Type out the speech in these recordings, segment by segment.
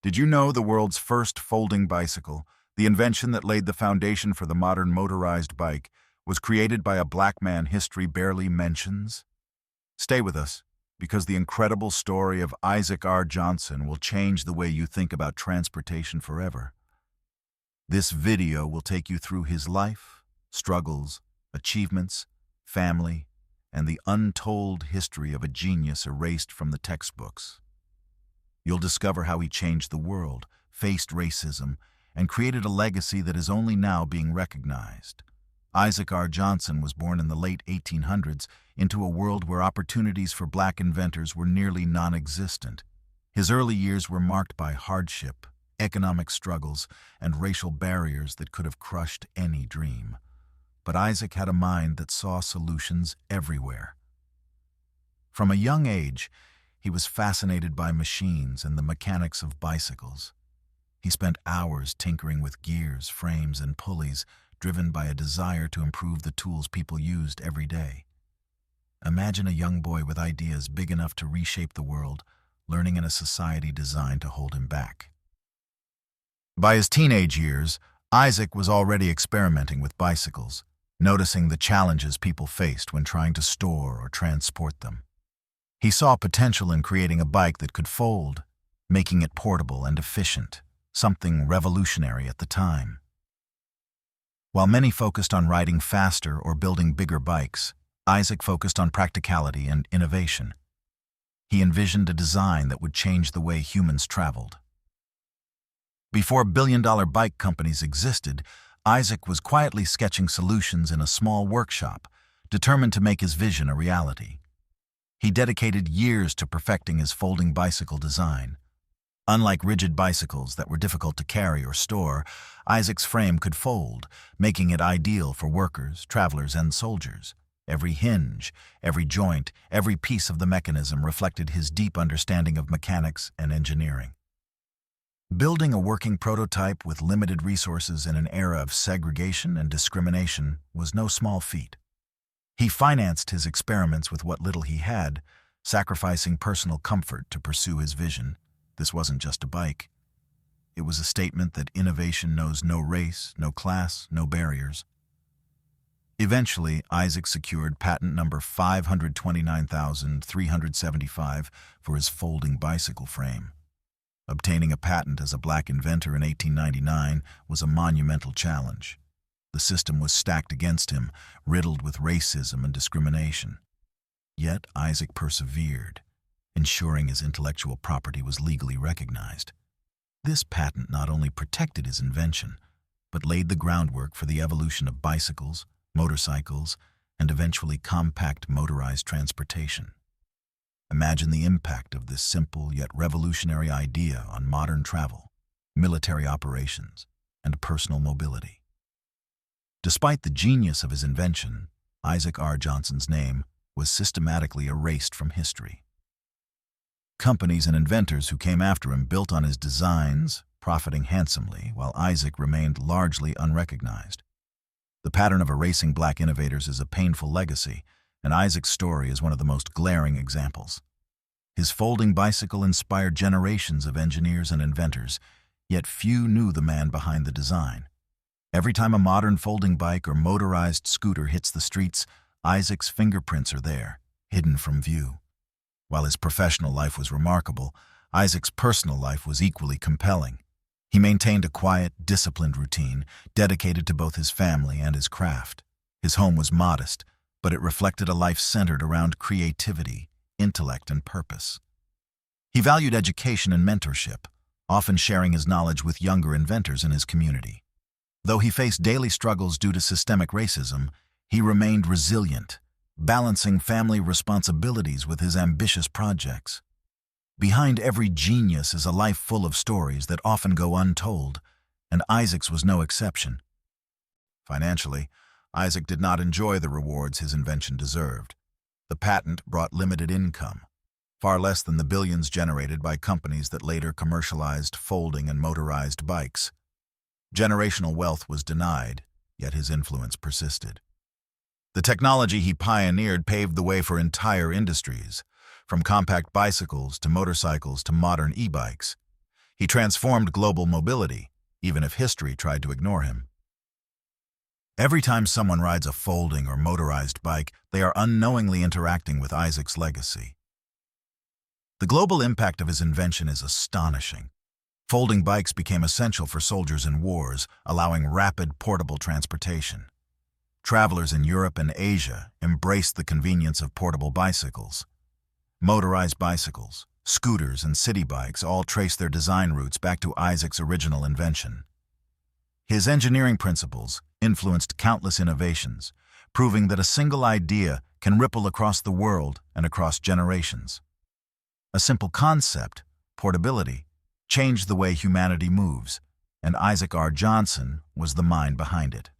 Did you know the world's first folding bicycle, the invention that laid the foundation for the modern motorized bike, was created by a black man history barely mentions? Stay with us, because the incredible story of Isaac R. Johnson will change the way you think about transportation forever. This video will take you through his life, struggles, achievements, family, and the untold history of a genius erased from the textbooks. You'll discover how he changed the world, faced racism, and created a legacy that is only now being recognized. Isaac R. Johnson was born in the late 1800s into a world where opportunities for black inventors were nearly non-existent. His early years were marked by hardship, economic struggles, and racial barriers that could have crushed any dream. But Isaac had a mind that saw solutions everywhere. From a young age, he was fascinated by machines and the mechanics of bicycles. He spent hours tinkering with gears, frames, and pulleys, driven by a desire to improve the tools people used every day. Imagine a young boy with ideas big enough to reshape the world, learning in a society designed to hold him back. By his teenage years, Isaac was already experimenting with bicycles, noticing the challenges people faced when trying to store or transport them. He saw potential in creating a bike that could fold, making it portable and efficient, something revolutionary at the time. While many focused on riding faster or building bigger bikes, Isaac focused on practicality and innovation. He envisioned a design that would change the way humans traveled. Before billion-dollar bike companies existed, Isaac was quietly sketching solutions in a small workshop, determined to make his vision a reality. He dedicated years to perfecting his folding bicycle design. Unlike rigid bicycles that were difficult to carry or store, Isaac's frame could fold, making it ideal for workers, travelers, and soldiers. Every hinge, every joint, every piece of the mechanism reflected his deep understanding of mechanics and engineering. Building a working prototype with limited resources in an era of segregation and discrimination was no small feat. He financed his experiments with what little he had, sacrificing personal comfort to pursue his vision. This wasn't just a bike. It was a statement that innovation knows no race, no class, no barriers. Eventually, Isaac secured patent number 529,375 for his folding bicycle frame. Obtaining a patent as a black inventor in 1899 was a monumental challenge. The system was stacked against him, riddled with racism and discrimination. Yet Isaac persevered, ensuring his intellectual property was legally recognized. This patent not only protected his invention, but laid the groundwork for the evolution of bicycles, motorcycles, and eventually compact motorized transportation. Imagine the impact of this simple yet revolutionary idea on modern travel, military operations, and personal mobility. Despite the genius of his invention, Isaac R. Johnson's name was systematically erased from history. Companies and inventors who came after him built on his designs, profiting handsomely, while Isaac remained largely unrecognized. The pattern of erasing black innovators is a painful legacy, and Isaac's story is one of the most glaring examples. His folding bicycle inspired generations of engineers and inventors, yet few knew the man behind the design. Every time a modern folding bike or motorized scooter hits the streets, Isaac's fingerprints are there, hidden from view. While his professional life was remarkable, Isaac's personal life was equally compelling. He maintained a quiet, disciplined routine, dedicated to both his family and his craft. His home was modest, but it reflected a life centered around creativity, intellect, and purpose. He valued education and mentorship, often sharing his knowledge with younger inventors in his community. Though he faced daily struggles due to systemic racism, he remained resilient, balancing family responsibilities with his ambitious projects. Behind every genius is a life full of stories that often go untold, and Isaac's was no exception. Financially, Isaac did not enjoy the rewards his invention deserved. The patent brought limited income, far less than the billions generated by companies that later commercialized folding and motorized bikes. Generational wealth was denied, yet his influence persisted. The technology he pioneered paved the way for entire industries, from compact bicycles to motorcycles to modern e-bikes. He transformed global mobility, even if history tried to ignore him. Every time someone rides a folding or motorized bike, they are unknowingly interacting with Isaac's legacy. The global impact of his invention is astonishing. Folding bikes became essential for soldiers in wars, allowing rapid, portable transportation. Travelers in Europe and Asia embraced the convenience of portable bicycles. Motorized bicycles, scooters, and city bikes all trace their design roots back to Isaac's original invention. His engineering principles influenced countless innovations, proving that a single idea can ripple across the world and across generations. A simple concept, portability, changed the way humanity moves, and Isaac R. Johnson was the mind behind it.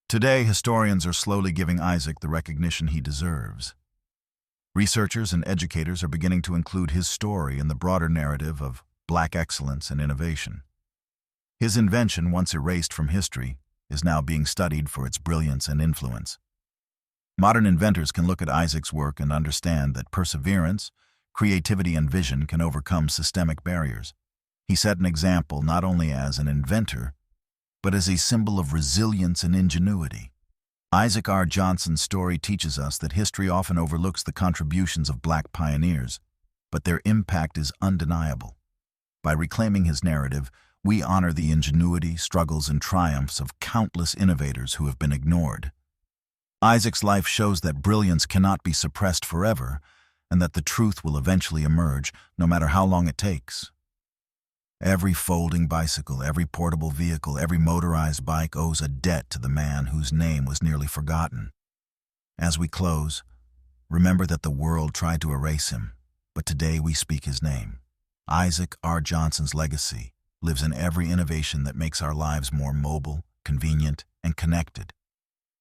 Today, historians are slowly giving Isaac the recognition he deserves. Researchers and educators are beginning to include his story in the broader narrative of Black excellence and innovation. His invention, once erased from history, is now being studied for its brilliance and influence. Modern inventors can look at Isaac's work and understand that perseverance, creativity, and vision can overcome systemic barriers. He set an example not only as an inventor, but as a symbol of resilience and ingenuity. Isaac R. Johnson's story teaches us that history often overlooks the contributions of Black pioneers, but their impact is undeniable. By reclaiming his narrative, we honor the ingenuity, struggles, and triumphs of countless innovators who have been ignored. Isaac's life shows that brilliance cannot be suppressed forever, and that the truth will eventually emerge, no matter how long it takes. Every folding bicycle, every portable vehicle, every motorized bike owes a debt to the man whose name was nearly forgotten. As we close, remember that the world tried to erase him, but today we speak his name. Isaac R. Johnson's legacy lives in every innovation that makes our lives more mobile, convenient, and connected.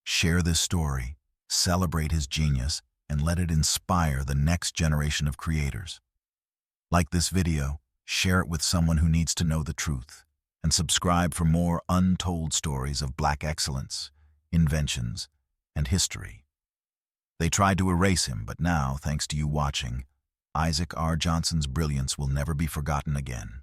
Share this story, celebrate his genius, and let it inspire the next generation of creators. Like this video, share it with someone who needs to know the truth, and subscribe for more untold stories of Black excellence, inventions, and history. They tried to erase him, but now, thanks to you watching, Isaac R. Johnson's brilliance will never be forgotten again.